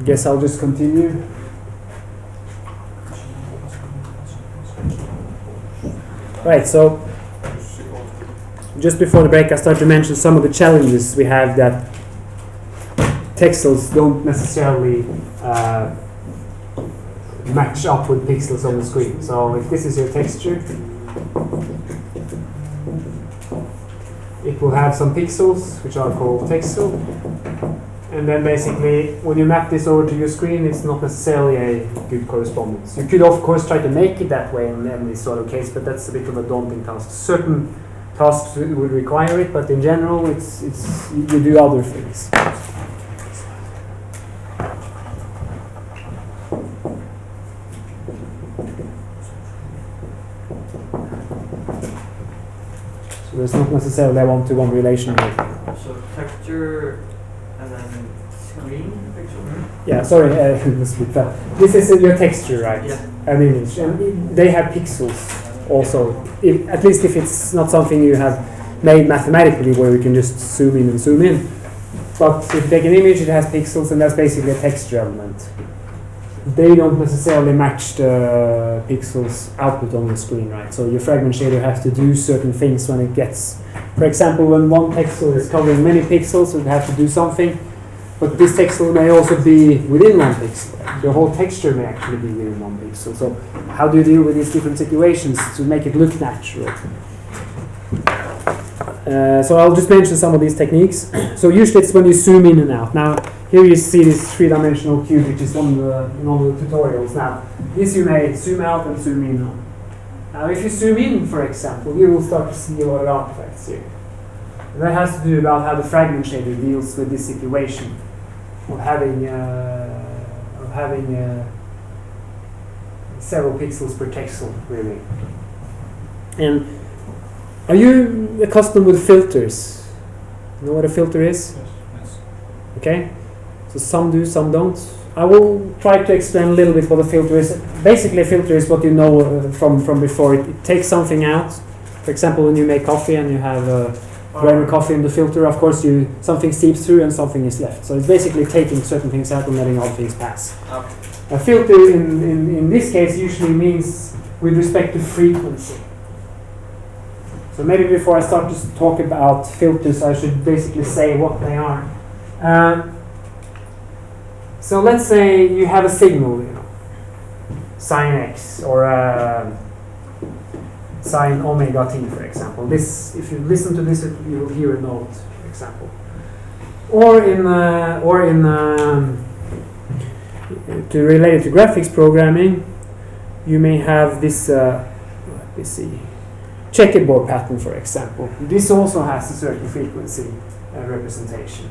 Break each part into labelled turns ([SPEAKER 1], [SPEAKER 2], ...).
[SPEAKER 1] Guess I'll just continue. Right, so just before the break I started to mention some of the challenges we have that texels don't necessarily match up with pixels on the screen. So if this is your texture, it will have some pixels which are called texel, and then basically when you map this over to your screen it's not necessarily a good correspondence. You could of course try to make it that way in this sort of case, but that's a bit of a daunting task. Certain tasks would require it, but in general it's you do other things. So there's not necessarily a one-to-one relation here.
[SPEAKER 2] So texture and then screen picture?
[SPEAKER 1] Yeah, sorry, this is your texture, right?
[SPEAKER 2] Yeah.
[SPEAKER 1] An image. And they have pixels also. At least if it's not something you have made mathematically where you can just zoom in and zoom in. But if you take an image, it has pixels, and that's basically a texture element. They don't necessarily match the pixels output on the screen, right? So your fragment shader has to do certain things when it gets, for example, when one pixel is covering many pixels, it has to do something. But this texel may also be within one pixel. The whole texture may actually be within one pixel. So how do you deal with these different situations to make it look natural? So I'll just mention some of these techniques. So usually it's when you zoom in and out. Now here you see this three-dimensional cube which is on the tutorials. Now this you may zoom out and zoom in on. Now if you zoom in, for example, you will start to see a lot of artifacts here. And that has to do about how the fragment shader deals with this situation of having several pixels per texel, really. And are you accustomed with filters? You know what a filter is?
[SPEAKER 3] Yes.
[SPEAKER 1] Okay. So some do, some don't. I will try to explain a little bit what a filter is. Basically, a filter is what you know from before. It takes something out. For example, when you make coffee and you have grinding coffee in the filter, of course, something seeps through and something is left. So it's basically taking certain things out and letting other things pass.
[SPEAKER 2] Okay.
[SPEAKER 1] A filter in this case usually means with respect to frequency. So maybe before I start to talk about filters, I should basically say what they are. So let's say you have a signal, sine x or sine omega t, for example. This, if you listen to this, you will hear a note, for example. Or to relate it to graphics programming, you may have this. Let me see. Checkerboard pattern, for example. This also has a certain frequency representation.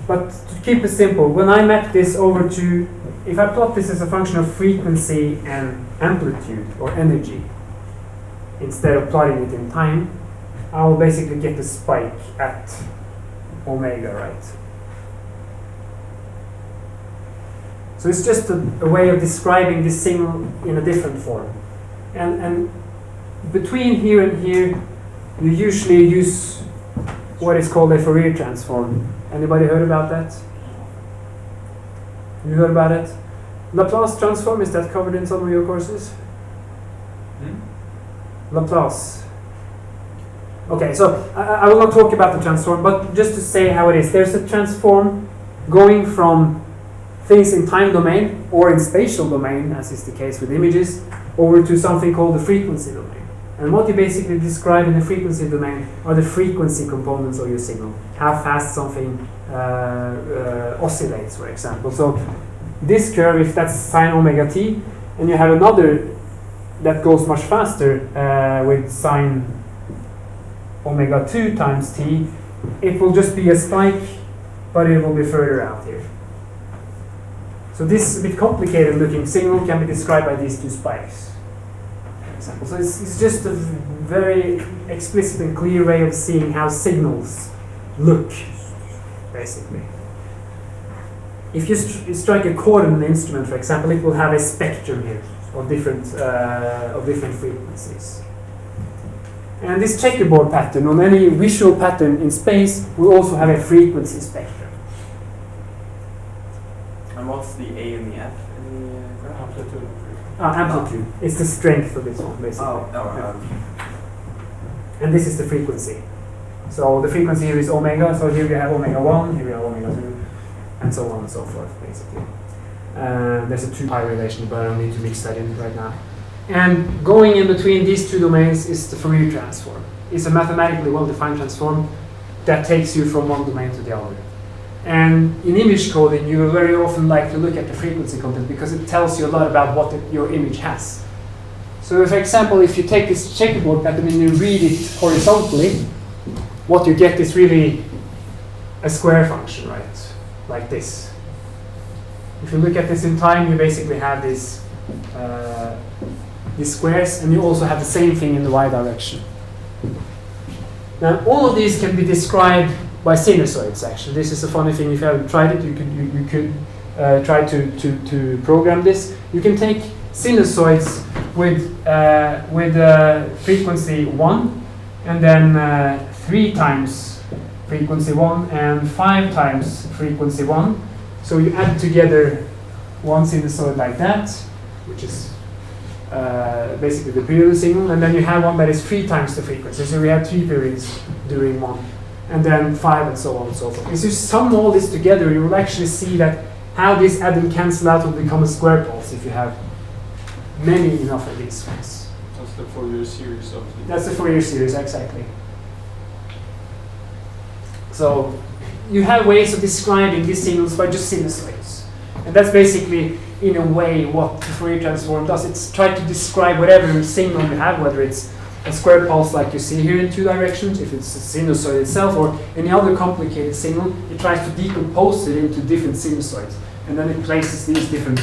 [SPEAKER 1] But to keep it simple, when I map this over to, if I plot this as a function of frequency and amplitude or energy, instead of plotting it in time, I will basically get a spike at omega, right? So it's just a way of describing this signal in a different form. And between here and here, you usually use what is called a Fourier transform. Anybody heard about that? You heard about it? Laplace transform, is that covered in some of your courses? Laplace. Okay, so I will not talk about the transform, but just to say how it is. There's a transform going from things in time domain or in spatial domain, as is the case with images, over to something called the frequency domain. And what you basically describe in the frequency domain are the frequency components of your signal. How fast something oscillates, for example. So this curve, if that's sine omega t, and you have another that goes much faster with sine omega 2 times t, it will just be a spike, but it will be further out here. So this a bit complicated looking signal can be described by these two spikes. So it's just a very explicit and clear way of seeing how signals look, basically. If you strike a chord in an instrument, for example, it will have a spectrum here of different frequencies. And this checkerboard pattern on any visual pattern in space will also have a frequency spectrum.
[SPEAKER 2] And what's the A and the F in the graph?
[SPEAKER 3] Amplitude.
[SPEAKER 1] Amplitude. It's the strength of this one, basically. And this is the frequency. So the frequency here is omega, so here we have omega 1, here we have omega 2, and so on and so forth, basically. There's a 2 pi relation, but I don't need to mix that in right now. And going in between these two domains is the Fourier transform. It's a mathematically well-defined transform that takes you from one domain to the other. And in image coding, you will very often like to look at the frequency content because it tells you a lot about what your image has. So for example, if you take this checkerboard pattern and you read it horizontally, what you get is really a square function, right? Like this. If you look at this in time, you basically have these squares, and you also have the same thing in the y direction. Now, all of these can be described by sinusoids, actually. This is a funny thing. If you haven't tried it, you could try to program this. You can take sinusoids with frequency 1, and then 3 times frequency 1, and 5 times frequency 1. So you add together one sinusoid like that, which is basically the period signal, and then you have one that is 3 times the frequency. So we have 3 periods during one, and then 5, and so on and so forth. If you sum all this together, you will actually see that how this add and cancel out will become a square pulse if you have many enough of these ones.
[SPEAKER 3] That's the Fourier series of the...
[SPEAKER 1] That's the Fourier series, exactly. So you have ways of describing these signals by just sinusoids. And that's basically, in a way, what the Fourier transform does. It's try to describe whatever signal you have, whether it's a square pulse like you see here in 2 directions, if it's a sinusoid itself, or any other complicated signal, it tries to decompose it into different sinusoids. And then it places these different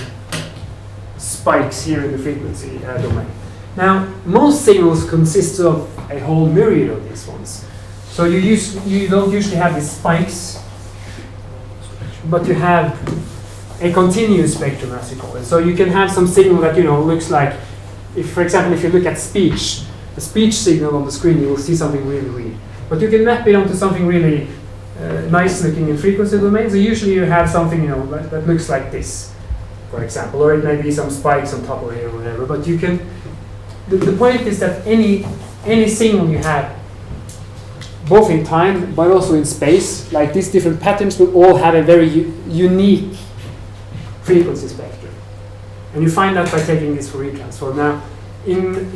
[SPEAKER 1] spikes here in the frequency domain. Now, most signals consist of a whole myriad of these ones. So you don't usually have these spikes, but you have a continuous spectrum, as you call it. So you can have some signal that looks like, if for example, if you look at speech, the speech signal on the screen, you will see something really weird. But you can map it onto something really nice looking in frequency domain. So usually you have something that looks like this, for example, or it may be some spikes on top of it or whatever. But you can. The point is that any signal you have, both in time but also in space, like these different patterns will all have a very unique frequency spectrum. And you find that by taking this Fourier transform. Now, in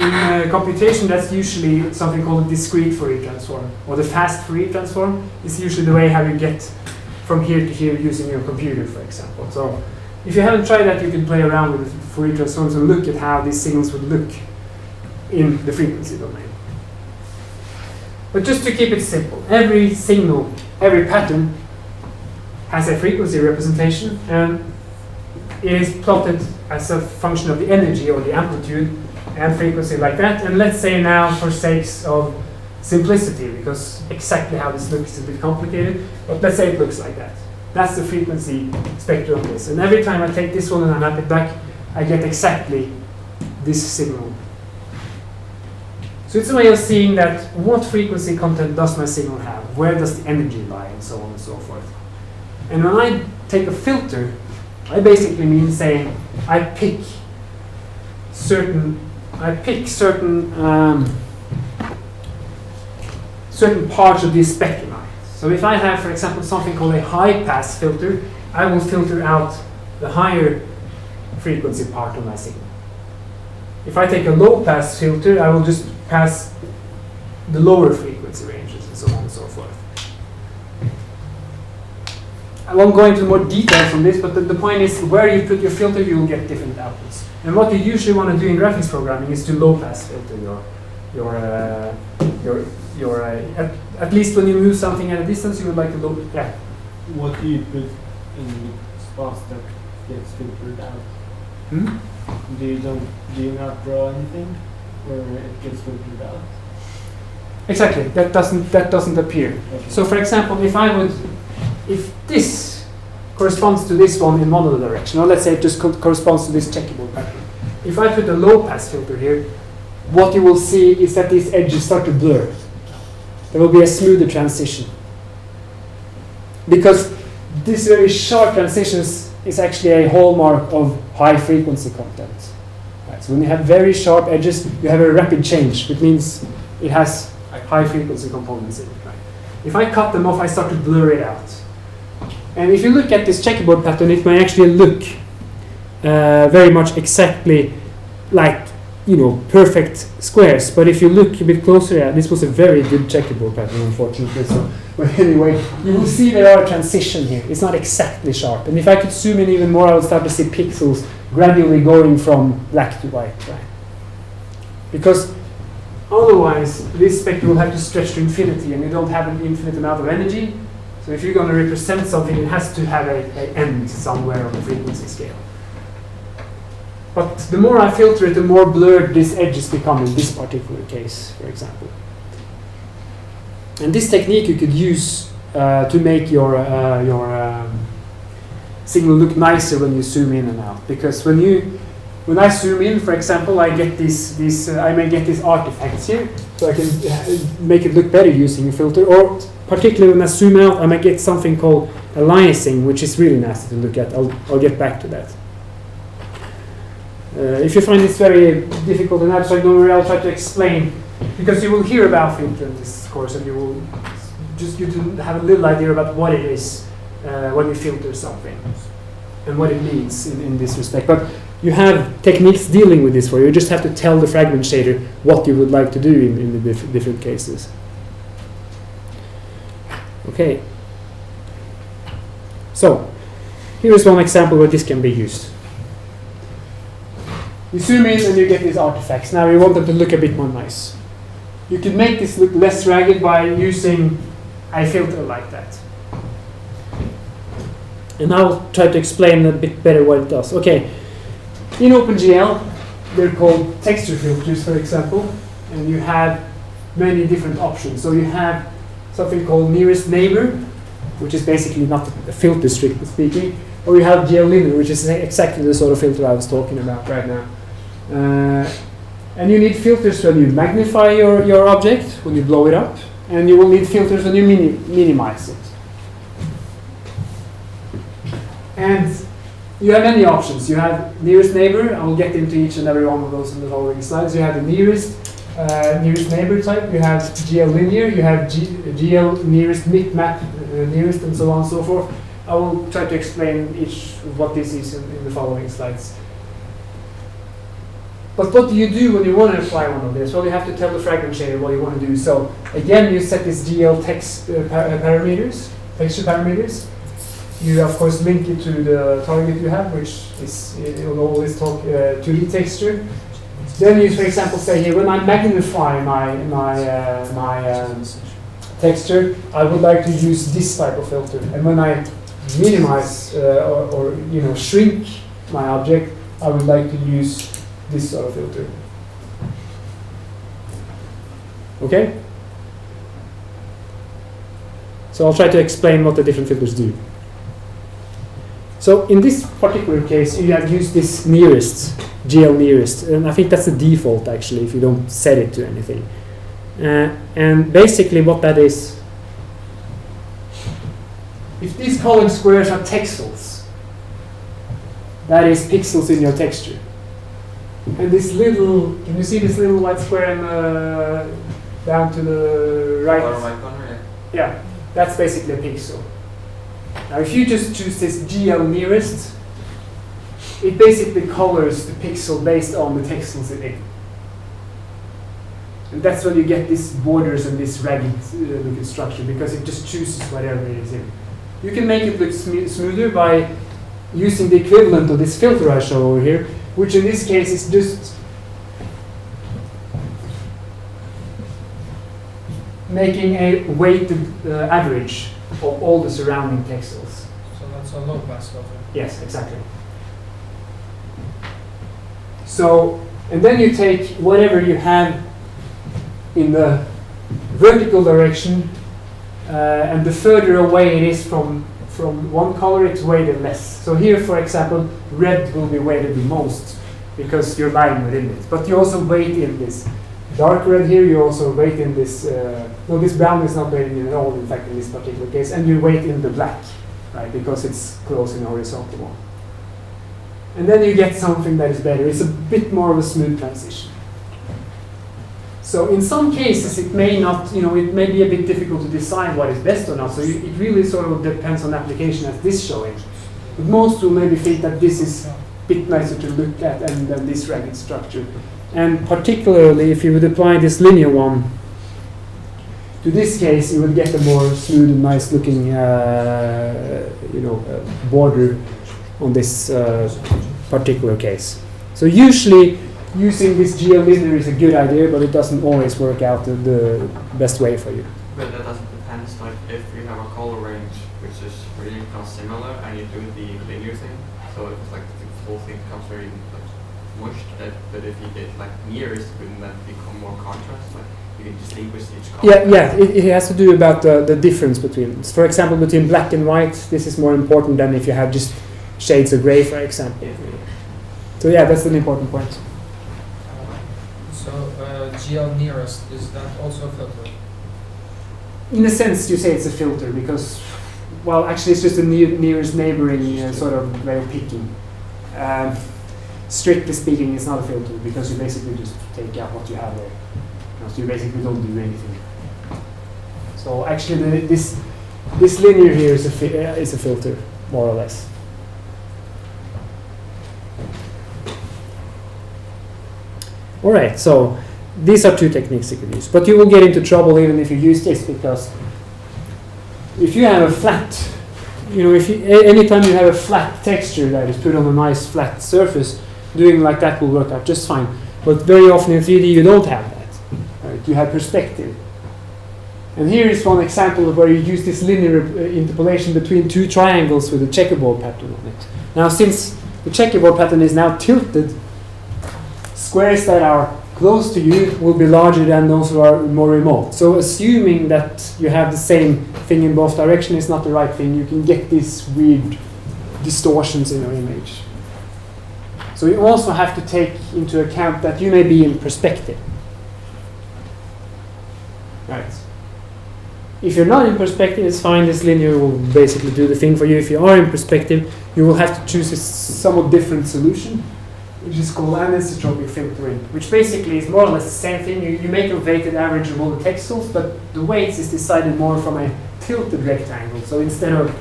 [SPEAKER 1] computation, that's usually something called a discrete Fourier transform, or the fast Fourier transform is usually the way how you get from here to here using your computer, for example. So if you haven't tried that, you can play around with the Fourier transforms and look at how these signals would look in the frequency domain. But just to keep it simple, every signal, every pattern has a frequency representation, and it is plotted as a function of the energy or the amplitude and frequency like that. And let's say now, for sakes of simplicity, because exactly how this looks is a bit complicated, but let's say it looks like that. That's the frequency spectrum of this. And every time I take this one and I map it back, I get exactly this signal. So it's a way of seeing that what frequency content does my signal have, where does the energy lie, and so on and so forth. And when I take a filter, I basically mean saying I pick certain parts of this spectrum. So if I have, for example, something called a high pass filter, I will filter out the higher frequency part of my signal. If I take a low pass filter, I will just pass the lower frequency ranges and so on and so forth. I won't go into more details on this, but the point is where you put your filter, you will get different outputs. And what you usually want to do in graphics programming is to low pass filter at least when you move something at a distance, you would like to low. Yeah.
[SPEAKER 3] What do you put in spots that gets filtered out? Do you not draw anything where it gets filtered out?
[SPEAKER 1] Exactly. That doesn't appear. Okay. So for example, if this corresponds to this one in one of the direction, or let's say it just corresponds to this checkerboard pattern. If I put a low pass filter here, what you will see is that these edges start to blur. There will be a smoother transition. Because this very sharp transitions is actually a hallmark of high frequency content. Right, so when you have very sharp edges, you have a rapid change, which means it has high frequency components in it. Right? If I cut them off, I start to blur it out. And if you look at this checkerboard pattern, it may actually look very much exactly like, you know, perfect squares. But if you look a bit closer, yeah, this was a very good checkerboard pattern, unfortunately. So, but anyway, you will see there are a transition here. It's not exactly sharp. And if I could zoom in even more, I would start to see pixels gradually going from black to white, right? Because otherwise, this spectrum will have to stretch to infinity, and you don't have an infinite amount of energy. So if you're going to represent something, it has to have an end somewhere on the frequency scale. But the more I filter it, the more blurred these edges become in this particular case, for example. And this technique you could use to make your signal look nicer when you zoom in and out. Because when I zoom in, for example, I get I may get these artifacts here, so I can make it look better using a filter. Or particularly when I zoom out, I might get something called aliasing, which is really nasty to look at. I'll get back to that. If you find this very difficult and abstract, don't worry, I'll try to explain, because you will hear about filter in this course, and you will just get to have a little idea about what it is when you filter something and what it means in this respect. But you have techniques dealing with this, where you just have to tell the fragment shader what you would like to do in the different cases. Okay. So here is one example where this can be used. You zoom in and you get these artifacts. Now you want them to look a bit more nice. You can make this look less ragged by using a filter like that. And I'll try to explain a bit better what it does. Okay, in OpenGL, they're called texture filters, for example, and you have many different options. So you have something called nearest neighbor, which is basically not a filter, strictly speaking, or you have GL linear, which is exactly the sort of filter I was talking about right now. And you need filters when you magnify your object, when you blow it up, and you will need filters when you minimize it. And you have many options. You have nearest neighbor. I will get into each and every one of those in the following slides. You have the nearest neighbor type. You have GL linear. You have GL nearest, map nearest, and so on and so forth. I will try to explain each what this is in the following slides. But what do you do when you want to apply one of this? Well, you have to tell the fragment shader what you want to do. So again, you set this GL text parameters, texture parameters. You of course link it to the target you have, which is it will always talk 2D texture. Then you, for example, say here, when I magnify my texture, I would like to use this type of filter. And when I minimize or shrink my object, I would like to use this sort of filter. Okay? So I'll try to explain what the different filters do. So in this particular case, you have used this nearest, GL nearest, and I think that's the default actually if you don't set it to anything. And basically what that is, if these colored squares are texels, that is pixels in your texture. And this little, can you see this little white square down to the right?
[SPEAKER 2] Bottom right corner,
[SPEAKER 1] yeah, that's basically a pixel. Now if you just choose this GL nearest, it basically colors the pixel based on the texels in it. And that's when you get these borders and this ragged looking structure, because it just chooses whatever it is in. You can make it look smoother by using the equivalent of this filter I show over here, which in this case is just making a weighted average of all the surrounding pixels.
[SPEAKER 3] So that's a low pass filter.
[SPEAKER 1] Yes, exactly. So, and then you take whatever you have in the vertical direction, and the further away it is from one color, it's weighted less. So here, for example, red will be weighted the most, because you're lying within it. But you also weight in this dark red here, you also weight in this, no, this brown is not weighted in at all, in fact, in this particular case, and you weight in the black, right, because it's close in the horizontal one. And then you get something that is better. It's a bit more of a smooth transition. So in some cases, it may not, it may be a bit difficult to decide what is best or not. So it really sort of depends on the application as this showing. But most will maybe think that this is a bit nicer to look at than this ragged structure. And particularly if you would apply this linear one to this case, you would get a more smooth and nice looking, border on this particular case. So usually using this GeoLinear is a good idea, but it doesn't always work out the best way for you.
[SPEAKER 2] But that doesn't depend. Like if you have a color range which is really kind of similar, and you do the linear thing, so it's like the whole thing becomes very mushed. But if you did like mirrors, wouldn't that become more contrast? Like you can distinguish each color.
[SPEAKER 1] Yeah. It has to do about the difference between, for example, between black and white. This is more important than if you have just shades of gray, for example.
[SPEAKER 2] Yeah.
[SPEAKER 1] So yeah, that's an important point.
[SPEAKER 4] So GL nearest, is that also a filter?
[SPEAKER 1] In a sense, you say it's a filter because, well, actually it's just the nearest neighboring sort of way of picking. Strictly speaking, it's not a filter because you basically just take out what you have there. So you basically don't do anything. So actually, this linear here is a filter, more or less. All right, so these are two techniques you can use, but you will get into trouble even if you use this, because if you have a flat, anytime you have a flat texture that is put on a nice flat surface, doing like that will work out just fine. But very often in 3D you don't have that. Right? You have perspective. And here is one example of where you use this linear interpolation between two triangles with a checkerboard pattern on it. Now, since the checkerboard pattern is now tilted, squares that are close to you will be larger than those who are more remote. So assuming that you have the same thing in both directions is not the right thing. You can get these weird distortions in your image. So you also have to take into account that you may be in perspective. Right. If you're not in perspective, it's fine. This linear will basically do the thing for you. If you are in perspective, you will have to choose a somewhat different solution, which is called anisotropic filtering, which basically is more or less the same thing. You make a weighted average of all the texels, but the weights is decided more from a tilted rectangle. So instead of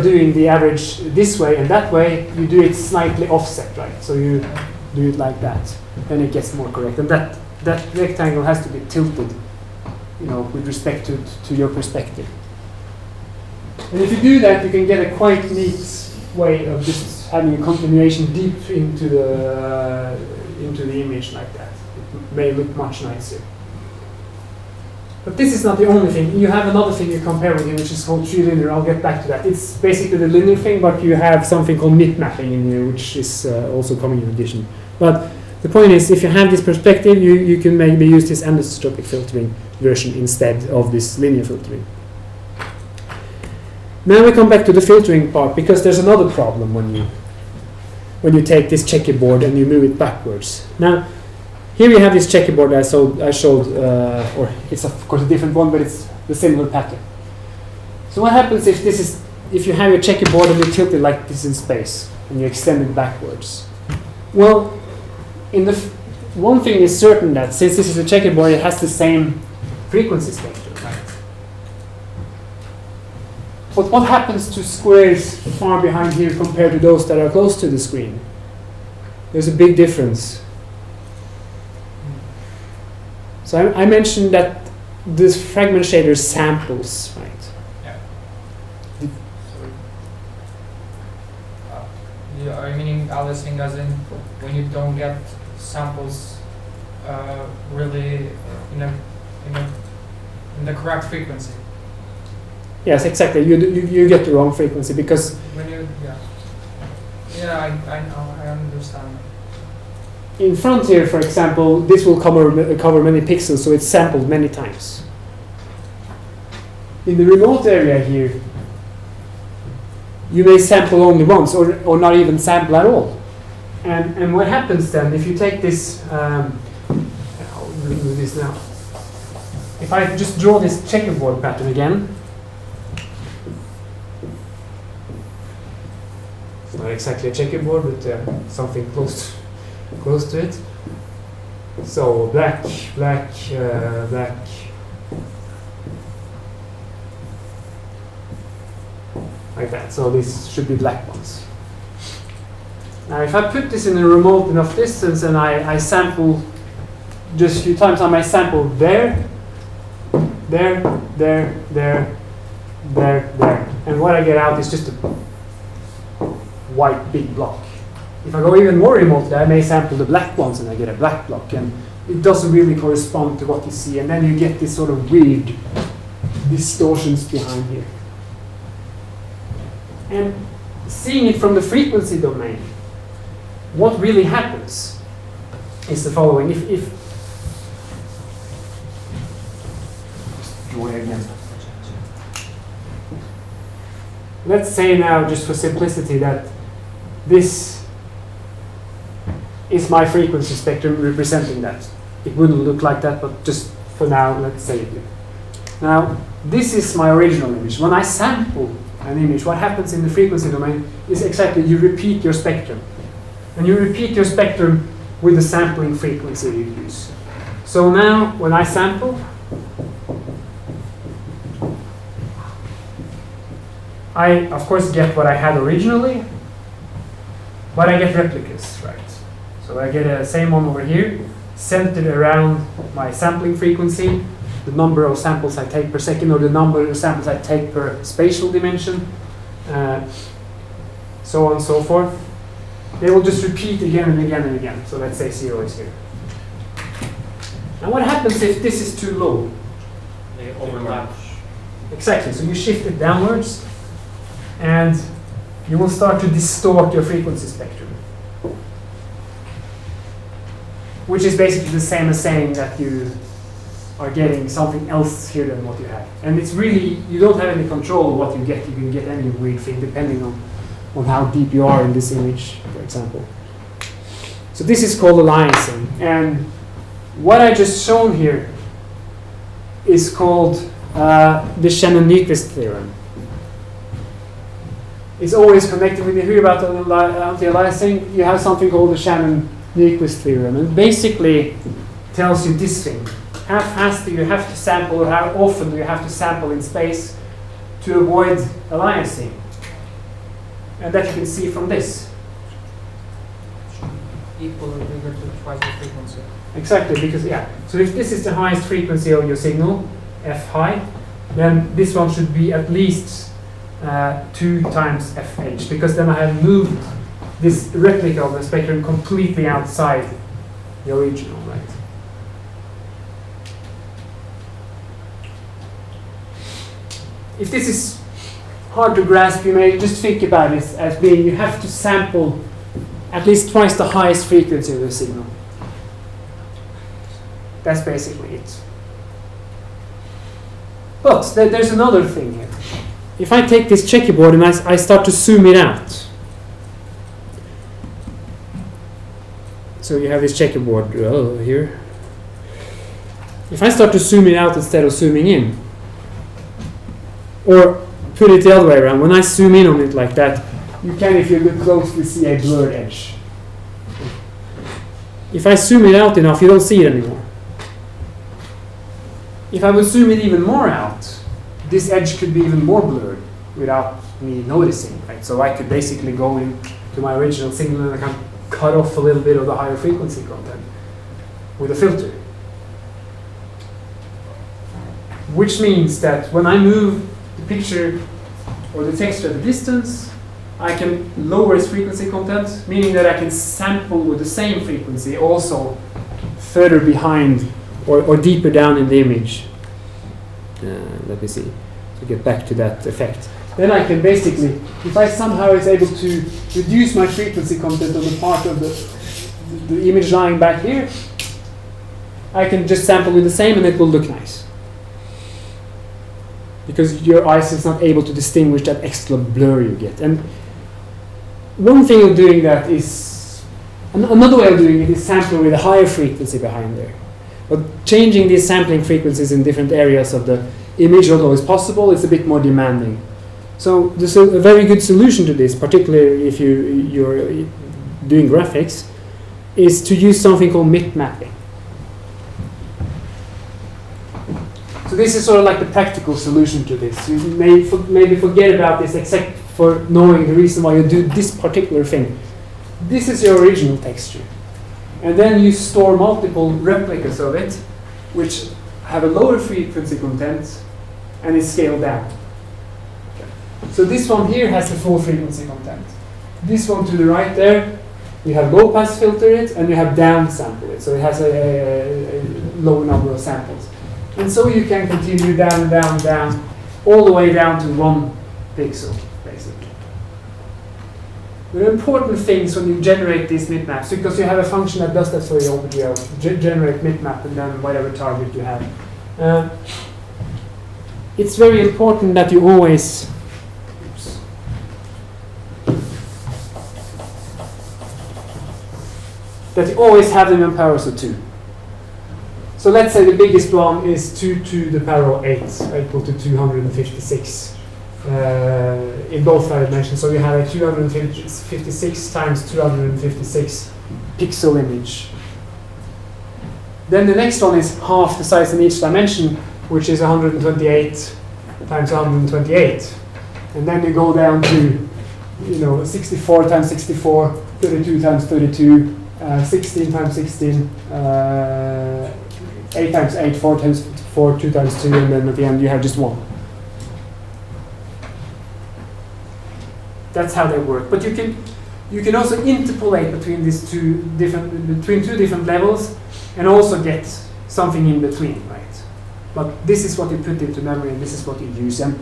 [SPEAKER 1] doing the average this way and that way, you do it slightly offset, right? So you do it like that, then it gets more correct. And that rectangle has to be tilted, with respect to your perspective. And if you do that, you can get a quite neat way of just having a continuation deep into the image like that. It may look much nicer. But this is not the only thing. You have another thing you compare with here, which is called tree linear. I'll get back to that. It's basically the linear thing, but you have something called mip mapping in here, which is also coming in addition. But the point is, if you have this perspective, you can maybe use this anisotropic filtering version instead of this linear filtering. Now we come back to the filtering part, because there's another problem when you take this checkerboard and you move it backwards. Now, here we have this checkerboard I showed, or it's of course a different one, but it's the similar pattern. So what happens if you have your checkerboard and you tilt it like this in space and you extend it backwards? Well, one thing is certain, that since this is a checkerboard, it has the same frequency spectrum, right? But what happens to squares far behind here compared to those that are close to the screen? There's a big difference. So I mentioned that this fragment shader samples, right?
[SPEAKER 4] Yeah. Are you meaning aliasing as in when you don't get samples really in the correct frequency?
[SPEAKER 1] Yes, exactly. You get the wrong frequency because
[SPEAKER 4] when you I know, I understand.
[SPEAKER 1] In front here, for example, this will cover many pixels, so it's sampled many times. In the remote area here, you may sample only once or not even sample at all. And what happens then if you take this, I'll remove this now. If I just draw this checkerboard pattern again, it's not exactly a checkerboard, but something close to it. So black, black, black. Like that. So these should be black ones. Now if I put this in a remote enough distance and I sample just a few times, I might sample there, there, there, there, there, there. And what I get out is just a white big block. If I go even more remotely, I may sample the black ones and I get a black block. And it doesn't really correspond to what you see. And then you get this sort of weird distortions behind here. And seeing it from the frequency domain, what really happens is the following. If just draw it again. Let's say now, just for simplicity, that this is my frequency spectrum representing that. It wouldn't look like that, but just for now, let's say it. Now, this is my original image. When I sample an image, what happens in the frequency domain is exactly you repeat your spectrum. And you repeat your spectrum with the sampling frequency you use. So now, when I sample, I, of course, get what I had originally, but I get replicas, right? So I get a same one over here, centered around my sampling frequency, the number of samples I take per second, or the number of samples I take per spatial dimension, so on and so forth. They will just repeat again and again and again. So let's say 0 is here. Now what happens if this is too low?
[SPEAKER 4] They overlap.
[SPEAKER 1] Exactly, so you shift it downwards, and you will start to distort your frequency spectrum. Which is basically the same as saying that you are getting something else here than what you have. And it's really, you don't have any control of what you get. You can get any weird thing depending on how deep you are in this image, for example. So this is called aliasing. And what I just shown here is called the Shannon-Nyquist theorem. It's always connected. When you hear about anti-aliasing, you have something called the Shannon-Nyquist theorem. And basically tells you this thing. How fast do you have to sample, or how often do you have to sample in space to avoid aliasing? And that you can see from this.
[SPEAKER 4] Equal or bigger to twice the frequency.
[SPEAKER 1] Exactly, because, yeah. So if this is the highest frequency of your signal, F high, then this one should be at least 2 times FH, because then I have moved this replica of the spectrum completely outside the original, right? If this is hard to grasp, you may just think about it as being you have to sample at least twice the highest frequency of the signal. That's basically it. But there's another thing here. If I take this checkerboard and I start to zoom it out. So you have this checkerboard here. If I start to zoom it out instead of zooming in, or put it the other way around, when I zoom in on it like that, you can, if you look closely, see a blurred edge. If I zoom it out enough, you don't see it anymore. If I would zoom it even more out, this edge could be even more blurred without me noticing, right? So I could basically go into my original signal and I can cut off a little bit of the higher frequency content with a filter. Which means that when I move the picture or the text at a distance, I can lower its frequency content, meaning that I can sample with the same frequency also further behind or deeper down in the image. Let me see, to get back to that effect. Then I can basically, if I somehow is able to reduce my frequency content on the part of the image lying back here, I can just sample with the same and it will look nice. because your eyes is not able to distinguish that extra blur you get. And one thing of doing that is, another way of doing it is sampling with a higher frequency behind there. But changing these sampling frequencies in different areas of the image, although it's possible, it's a bit more demanding. So there's a very good solution to this, particularly if you're doing graphics, is to use something called MIP mapping. So this is sort of like the practical solution to this. You may maybe forget about this except for knowing the reason why you do this particular thing. This is your original texture. And then you store multiple replicas of it, which have a lower frequency content and is scaled down. So this one here has the full frequency content. This one to the right there, you have low pass filter it and you have down sample it. So it has a low number of samples. And so you can continue down, down, down, all the way down to 1 pixel, basically. There are important things when you generate these bitmaps, because you have a function that does that for you OpenGL, generate bitmap and then whatever target you have. It's very important that you always have them in powers of 2. So let's say the biggest one is 2 to the power of 8, equal to 256 in both dimensions. So you have a 256 times 256 pixel image. Then the next one is half the size in each dimension, which is 128 times 128. And then you go down to 64 times 64, 32 times 32, 16 times 16, 8 times 8, 4 times 4, 2 times 2, and then at the end you have just 1. That's how they work. But you can also interpolate between these two different levels, and also get something in between, right? But this is what you put into memory, and this is what you use. And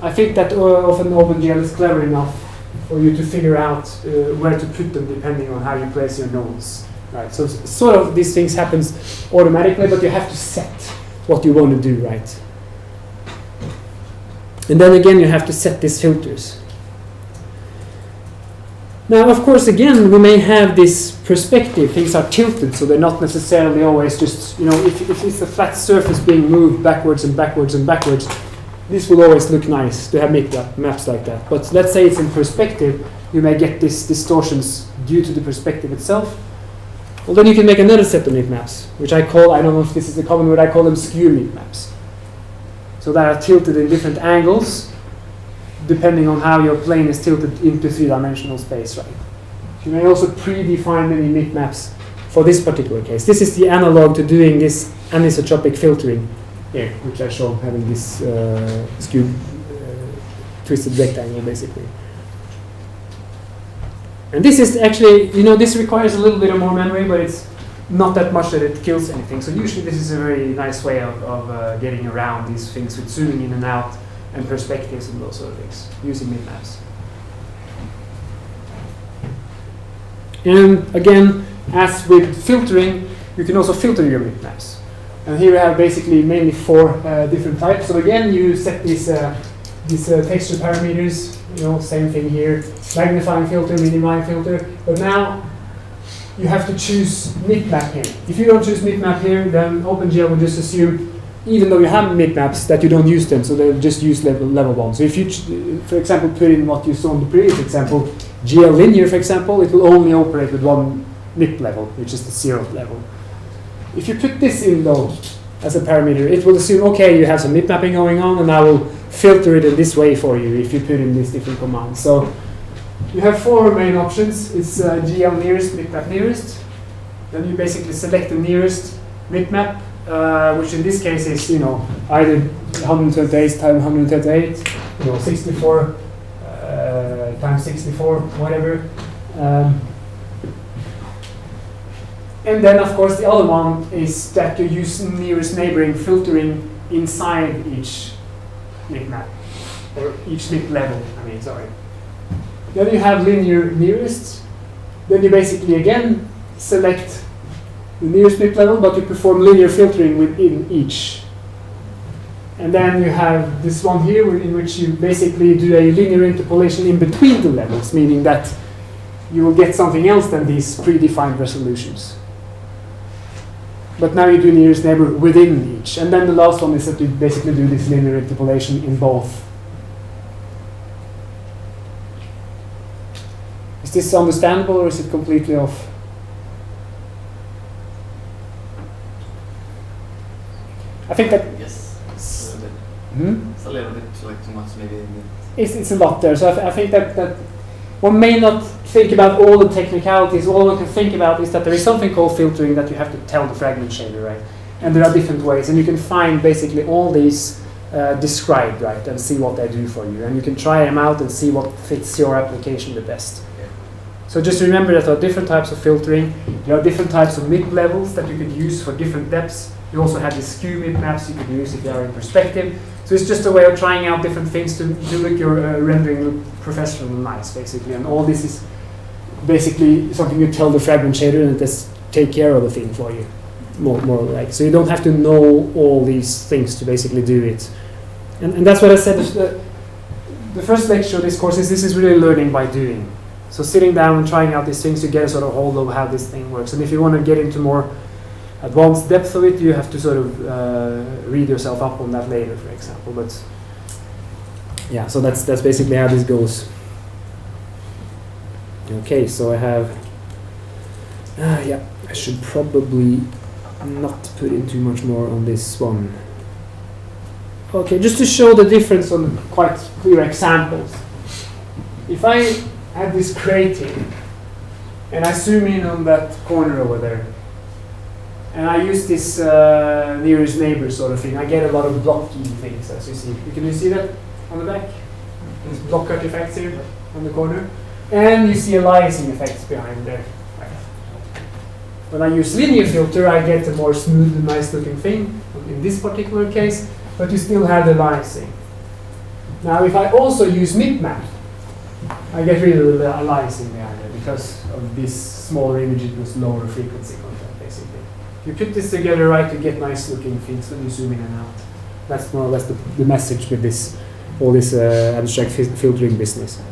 [SPEAKER 1] I think that often OpenGL is clever enough for you to figure out where to put them depending on how you place your nodes. Right, so sort of these things happens automatically, but you have to set what you want to do, right? And then again, you have to set these filters. Now, of course, again, we may have this perspective. Things are tilted, so they're not necessarily always just, if it's a flat surface being moved backwards and backwards and backwards, this will always look nice to have maps like that. But let's say it's in perspective, you may get these distortions due to the perspective itself. Well, then you can make another set of MIP maps, which I don't know if this is a common word, I call them skew MIP maps. So that are tilted in different angles, depending on how your plane is tilted into 3-dimensional space, right? You may also predefine many MIP maps for this particular case. This is the analog to doing this anisotropic filtering here, which I show having this skewed, twisted rectangle, basically. And this is actually, this requires a little bit of more memory, but it's not that much that it kills anything. So usually this is a very nice way of getting around these things with zooming in and out and perspectives and those sort of things, using MIP maps. And again, as with filtering, you can also filter your MIP maps. And here we have basically mainly 4 different types. So again, you set these texture parameters, same thing here, magnifying filter, minifying filter. But now you have to choose MIP map here. If you don't choose MIP map here, then OpenGL will just assume, even though you have MIP maps, that you don't use them, so they'll just use level 1. So if you, for example, put in what you saw in the previous example, GL linear, for example, it will only operate with 1 MIP level, which is the 0th level. If you put this in, though, as a parameter, it will assume, okay, you have some MIP mapping going on, and I will filter it in this way for you if you put in these different commands. So you have 4 main options. It's GL nearest, MIP map nearest. Then you basically select the nearest MIP map, which in this case is, either 128 times 128, 64 times 64, whatever. And then, of course, the other one is that you use nearest neighboring filtering inside each MIP map, or each MIP level, Then you have linear nearest. Then you basically, again, select the nearest MIP level, but you perform linear filtering within each And then you have this one here in which you basically do a linear interpolation in between the levels, meaning that you will get something else than these predefined resolutions. But now you do nearest neighbor within each. And then the last one is that you basically do this linear interpolation in both. Is this understandable or is it completely off? I think that
[SPEAKER 2] Yes.
[SPEAKER 1] s-
[SPEAKER 2] A little bit.
[SPEAKER 1] hmm?
[SPEAKER 2] It's a little bit like too much maybe.
[SPEAKER 1] It's a lot there. So I think that one may not think about all the technicalities. All one can think about is that there is something called filtering that you have to tell the fragment shader, right? And there are different ways, and you can find basically all these described, right, and see what they do for you. And you can try them out and see what fits your application the best. So just remember that there are different types of filtering. There are different types of mid levels that you could use for different depths. You also have the skew mid maps you could use if you are in perspective. So it's just a way of trying out different things to make your rendering look professional and nice, basically. And all this is basically something you tell the fragment shader and it just take care of the thing for you, more like. So you don't have to know all these things to basically do it. And that's what I said. The first lecture of this course is this is really learning by doing. So sitting down and trying out these things, you get a sort of hold of how this thing works. And if you want to get into more advanced depth of it, you have to sort of read yourself up on that later, for example. But yeah, so that's basically how this goes. Okay, so I have, yeah, I should probably not put in too much more on this one. Okay, just to show the difference on quite clear examples. If I have this crate here, and I zoom in on that corner over there, and I use this nearest neighbor sort of thing, I get a lot of blocky things, as you see. Can you see that on the back? There's block cut effects here on the corner. And you see aliasing effects behind there. When I use linear filter, I get a more smooth and nice looking thing in this particular case, but you still have the aliasing. Now, if I also use mipmap, I get rid of the aliasing behind there because of this smaller images with lower frequency content, basically. You put this together right, you get nice looking things when you zoom in and out. That's more or less the message with this, all this abstract filtering business.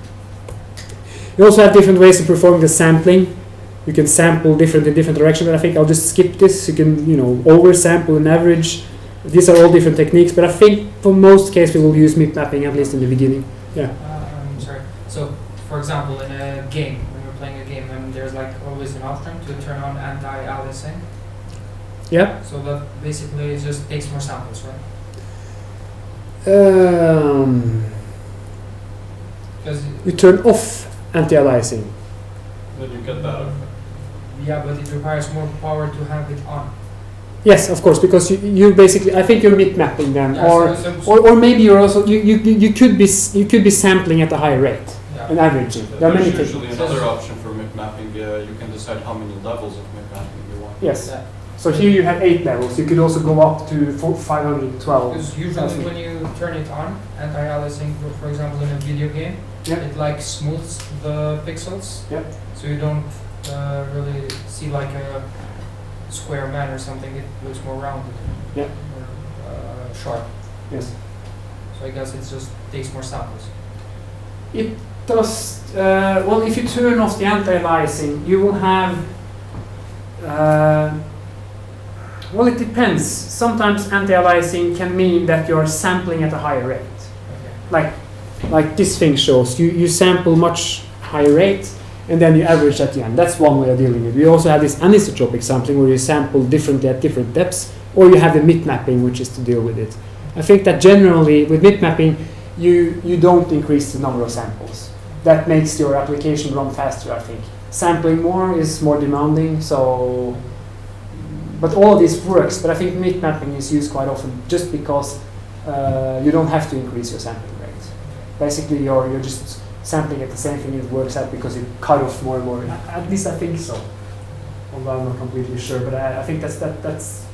[SPEAKER 1] You also have different ways of performing the sampling. You can sample in different directions, but I think I'll just skip this. You can, oversample and average. These are all different techniques, but I think for most cases we will use mip mapping, at least in the beginning. Yeah.
[SPEAKER 4] I'm sorry. So, for example, in a game, when you're playing a game, and there's like always an option to turn on anti-aliasing.
[SPEAKER 1] Yeah.
[SPEAKER 4] So that basically just takes more samples, right? Because
[SPEAKER 1] You turn off anti-aliasing.
[SPEAKER 3] Then you get that effect.
[SPEAKER 4] yeah, but it requires more power to have it on.
[SPEAKER 1] Yes, of course, because you basically, I think you're mip mapping them,
[SPEAKER 4] Yeah,
[SPEAKER 1] or maybe you're also you could be sampling at a higher rate
[SPEAKER 4] yeah.
[SPEAKER 1] and averaging. There are many
[SPEAKER 3] There's
[SPEAKER 1] things.
[SPEAKER 3] usually another option for mip mapping. You can decide how many levels of mip mapping you want.
[SPEAKER 1] Yes.
[SPEAKER 4] Yeah.
[SPEAKER 1] So here you have 8 levels. You could also go up to 512.
[SPEAKER 4] Because usually when you turn it on, anti-aliasing, for example, in a video game,
[SPEAKER 1] Yeah.
[SPEAKER 4] it like smooths the pixels,
[SPEAKER 1] Yeah.
[SPEAKER 4] so you don't really see like a square man or something. It looks more rounded.
[SPEAKER 1] Yeah.
[SPEAKER 4] Or sharp.
[SPEAKER 1] Yes.
[SPEAKER 4] So I guess it just takes more samples.
[SPEAKER 1] It does. Well, if you turn off the anti-aliasing, you will have. Well, it depends. Sometimes anti-aliasing can mean that you are sampling at a higher rate.
[SPEAKER 4] Okay.
[SPEAKER 1] Like this thing shows, you sample much higher rate, and then you average at the end. That's one way of dealing with it. We also have this anisotropic sampling where you sample differently at different depths, or you have the mip mapping, which is to deal with it. I think that generally with mip mapping, you don't increase the number of samples. That makes your application run faster, I think. Sampling more is more demanding, so. But all of this works, but I think mip mapping is used quite often just because you don't have to increase your sampling rate. Basically, you're just sampling at the same thing, it works out because you cut off more and more. At least I think so. Although I'm not completely sure, but I think that's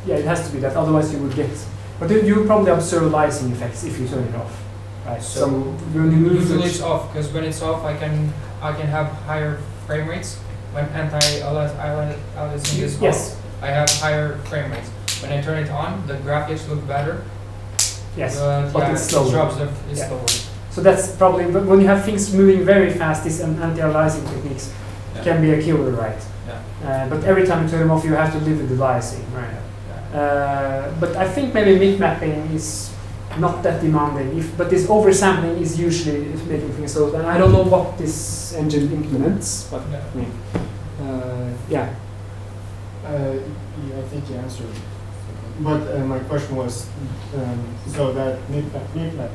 [SPEAKER 1] yeah, it has to be that. Otherwise, you would get. But you would probably observe aliasing effects if you turn it off, right?
[SPEAKER 4] So
[SPEAKER 1] when you move
[SPEAKER 4] usually it's off, because when it's off, I can have higher frame rates. When anti-aliasing is
[SPEAKER 1] yes.
[SPEAKER 4] off, I have higher frame rates. When I turn it on, the graphics look better.
[SPEAKER 1] Yes,
[SPEAKER 4] but
[SPEAKER 1] but
[SPEAKER 4] yeah,
[SPEAKER 1] it's slower.
[SPEAKER 4] it's
[SPEAKER 1] Yeah.
[SPEAKER 4] slower.
[SPEAKER 1] So that's probably, but when you have things moving very fast, these anti-aliasing techniques
[SPEAKER 4] Yeah.
[SPEAKER 1] can be a killer, right?
[SPEAKER 4] Yeah.
[SPEAKER 1] But every time you turn them off, you have to live with the aliasing, right? But I think maybe mid mapping is not that demanding. But this oversampling is usually making things slow. And I don't know what this engine implements, but yeah.
[SPEAKER 3] Yeah, I think you answered. But my question was, so that mid-map,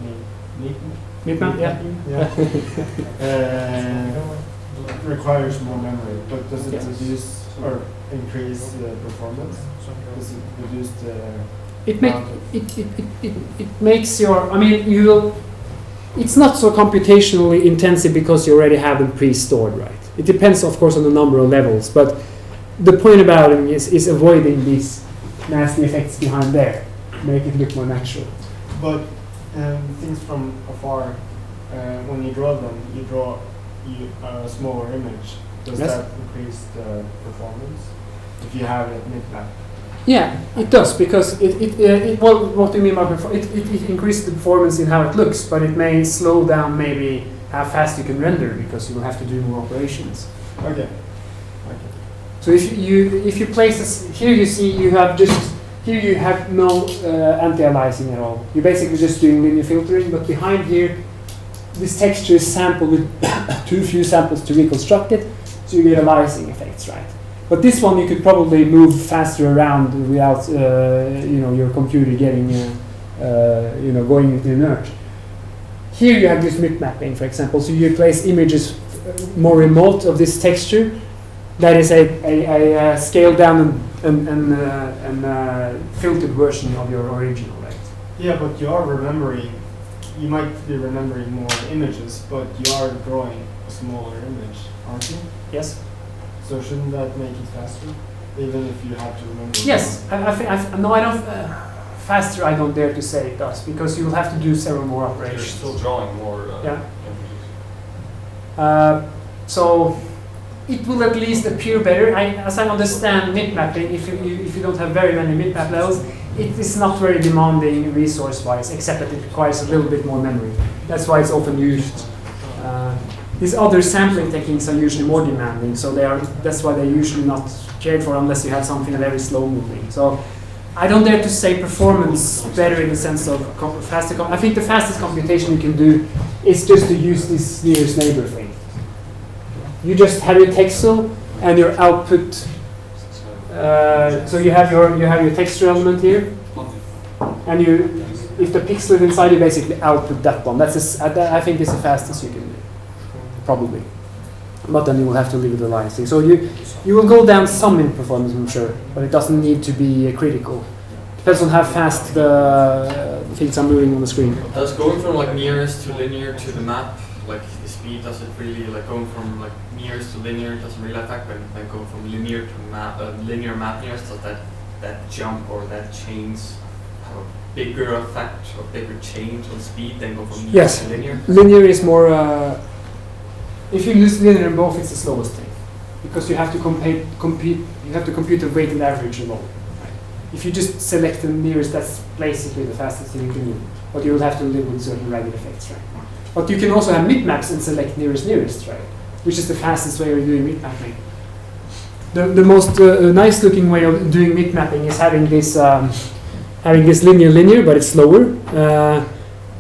[SPEAKER 1] Yeah.
[SPEAKER 3] requires more memory, but does it
[SPEAKER 1] Yes.
[SPEAKER 3] reduce or increase the performance? Does it reduce the
[SPEAKER 1] It makes your, I mean, you will, it's not so computationally intensive because you already have them pre-stored, right? It depends, of course, on the number of levels, but the point about them is avoiding these nasty effects behind there, make it look more natural.
[SPEAKER 3] But things from afar, when you draw them, you draw a smaller image. Does
[SPEAKER 1] Yes.
[SPEAKER 3] that increase the performance if you have it mid-map?
[SPEAKER 1] Yeah, it does, because well, what do you mean by it increases the performance in how it looks, but it may slow down maybe how fast you can render because you will have to do more operations.
[SPEAKER 3] Okay.
[SPEAKER 1] So if you place this here, you see you have no anti-aliasing at all. You're basically just doing linear filtering, but behind here, this texture is sampled with too few samples to reconstruct it, so you get aliasing effects, right? But this one you could probably move faster around without your computer getting going into inert. Here you have this mid mapping, for example, so you place images more remote of this texture. That is a scaled down and filtered version of your original, right?
[SPEAKER 3] Yeah, but you are remembering. You might be remembering more images, but you are drawing a smaller image, aren't you?
[SPEAKER 1] Yes.
[SPEAKER 3] So shouldn't that make it faster, even if you have to remember?
[SPEAKER 1] Yes, no, I don't. Faster, I don't dare to say it does, because you will have to do several more
[SPEAKER 5] You're
[SPEAKER 1] operations.
[SPEAKER 5] still drawing more.
[SPEAKER 1] Yeah.
[SPEAKER 5] images.
[SPEAKER 1] So it will at least appear better. As I understand mid mapping, if you don't have very many mid map levels, it is not very demanding resource-wise, except that it requires a little bit more memory. That's why it's often used. These other sampling techniques are usually more demanding, so that's why they're usually not cared for unless you have something very slow moving. So I don't dare to say performance better in the sense of faster. I think the fastest computation you can do is just to use this nearest neighbor thing. You just have your texel and your output. So you have your texture element here, and if the pixel is inside, you basically output that one. I think it's the fastest you can do, probably. But then you will have to live with the aliasing. So you will go down some in performance, I'm sure, but it doesn't need to be critical. Depends on how fast the things are moving on the screen.
[SPEAKER 2] Does going from like nearest to linear to the map, like the speed, does it really, like going from like nearest to linear doesn't really affect, but like going from linear to map, linear map nearest, does that jump or that change have a bigger effect or bigger change on speed than go from nearest
[SPEAKER 1] Yes.
[SPEAKER 2] to linear?
[SPEAKER 1] Linear is more. If you use linear in both, it's the slowest thing, because you have to compete. You have to compute the weighted average alone. Right? If you just select the nearest, that's basically the fastest thing you can do. But you will have to live with certain ragged effects, right? But you can also have mid maps and select nearest, right? Which is the fastest way of doing mid mapping. The most nice looking way of doing mid mapping is having this linear, but it's slower.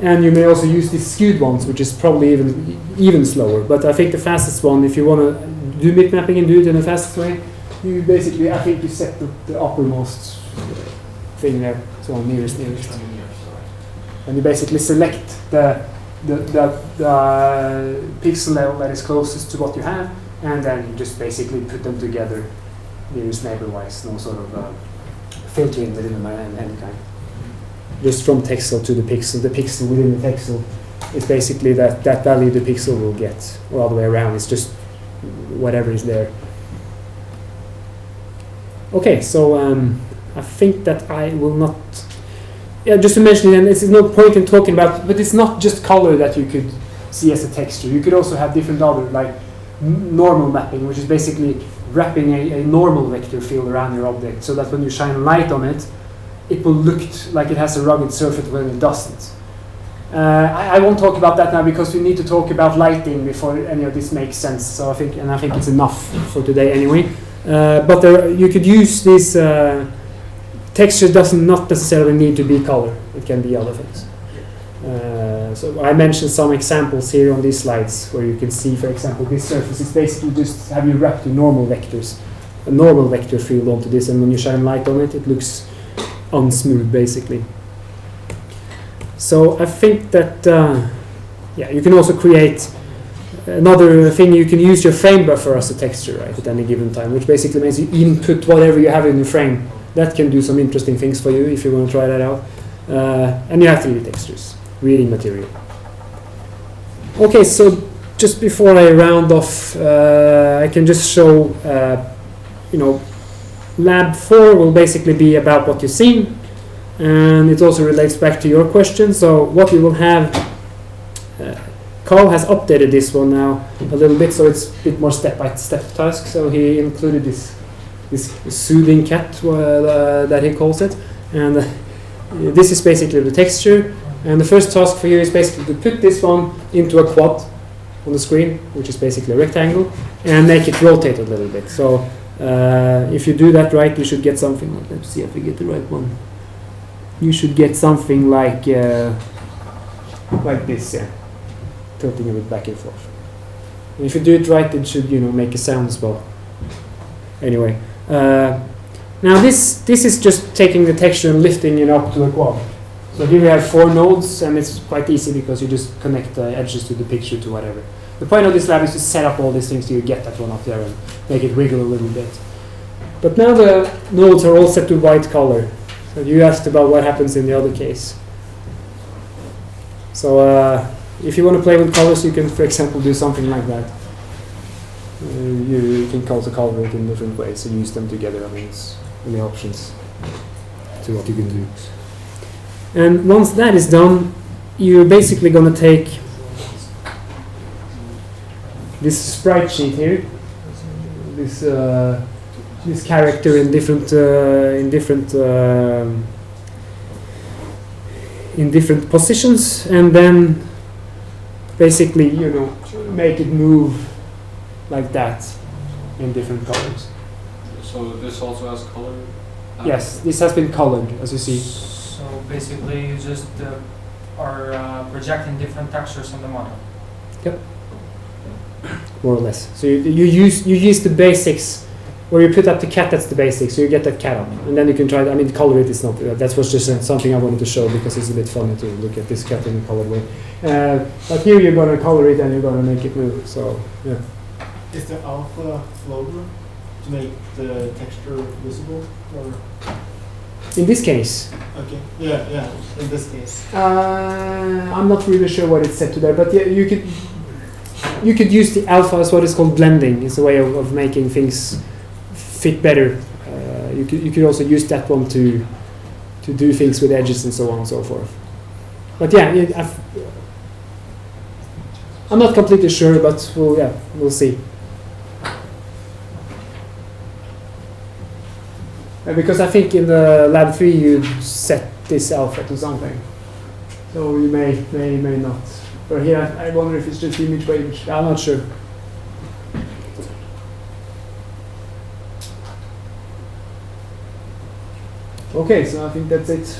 [SPEAKER 1] And you may also use these skewed ones, which is probably even slower. But I think the fastest one, if you want to do mid mapping and do it in the fastest way, you basically, I think you set the uppermost thing there, so on nearest. And you basically select the pixel level that is closest to what you have, and then you just basically put them together, nearest neighbor-wise, no sort of filtering within them any kind. Just from texel to the pixel within the texel is basically that value the pixel will get, or all the way around. It's just whatever is there. Okay, so I think that I will not. Yeah, just to mention it, and it's no point in talking about, but it's not just color that you could see as a texture. You could also have different other, like normal mapping, which is basically wrapping a normal vector field around your object, so that when you shine light on it, it will look like it has a rugged surface when it doesn't. I won't talk about that now because we need to talk about lighting before any of this makes sense. So I think it's enough for today anyway. But you could use this texture doesn't not necessarily need to be color. It can be other things. So I mentioned some examples here on these slides where you can see, for example, this surface is basically just have you wrapped the normal vectors, a normal vector field onto this, and when you shine light on it, it looks unsmooth basically. So I think that you can also create another thing. You can use your frame buffer as a texture, right, at any given time, which basically means you input whatever you have in your frame. That can do some interesting things for you if you want to try that out. And you have 3D textures, reading material. Okay, so just before I round off, I can just show, Lab 4 will basically be about what you've seen, and it also relates back to your question. So what we will have, Carl has updated this one now a little bit, so it's a bit more step-by-step task. So he included this soothing cat that he calls it, and this is basically the texture. And the first task for you is basically to put this one into a quad on the screen, which is basically a rectangle, and make it rotate a little bit. So if you do that right, you should get something. Let's see if we get the right one. You should get something like this, yeah, tilting a bit back and forth. And if you do it right, it should make a sound as well. Anyway, now this is just taking the texture and lifting it up to a quad. So here we have 4 nodes, and it's quite easy because you just connect the edges to the picture to whatever. The point of this lab is to set up all these things so you get that one up there and make it wiggle a little bit. But now the nodes are all set to white color. So you asked about what happens in the other case. So if you want to play with colors, you can, for example, do something like that. You can also color it in different ways and use them together. I mean, it's many options to what you can do. And once that is done, you're basically going to take this sprite sheet here, this character in different positions, and then basically make it move like that in different colors.
[SPEAKER 2] So this also has color?
[SPEAKER 1] Yes, this has been colored, as you see.
[SPEAKER 4] So basically you just are projecting different textures on the model.
[SPEAKER 1] Yep. More or less. So you use the basics. Where you put up the cat, that's the basics. So you get that cat up, and then you can try. Color it is not. That was just something I wanted to show because it's a bit funny to look at this cat in a colored way. But here you're going to color it and you're going to make it move. So yeah.
[SPEAKER 3] Is the alpha floater to make the texture visible, or?
[SPEAKER 1] In this case.
[SPEAKER 3] Okay. Yeah. In this case.
[SPEAKER 1] I'm not really sure what it's set to there, but yeah, you could use the alpha as what is called blending. It's a way of making things fit better. You could also use that one to do things with edges and so on and so forth. But yeah, I'm not completely sure, but we'll see. Because I think in the lab 3 you set this alpha to something, so you may not. But here I wonder if it's just image by image. I'm not sure. Okay, so I think that's it.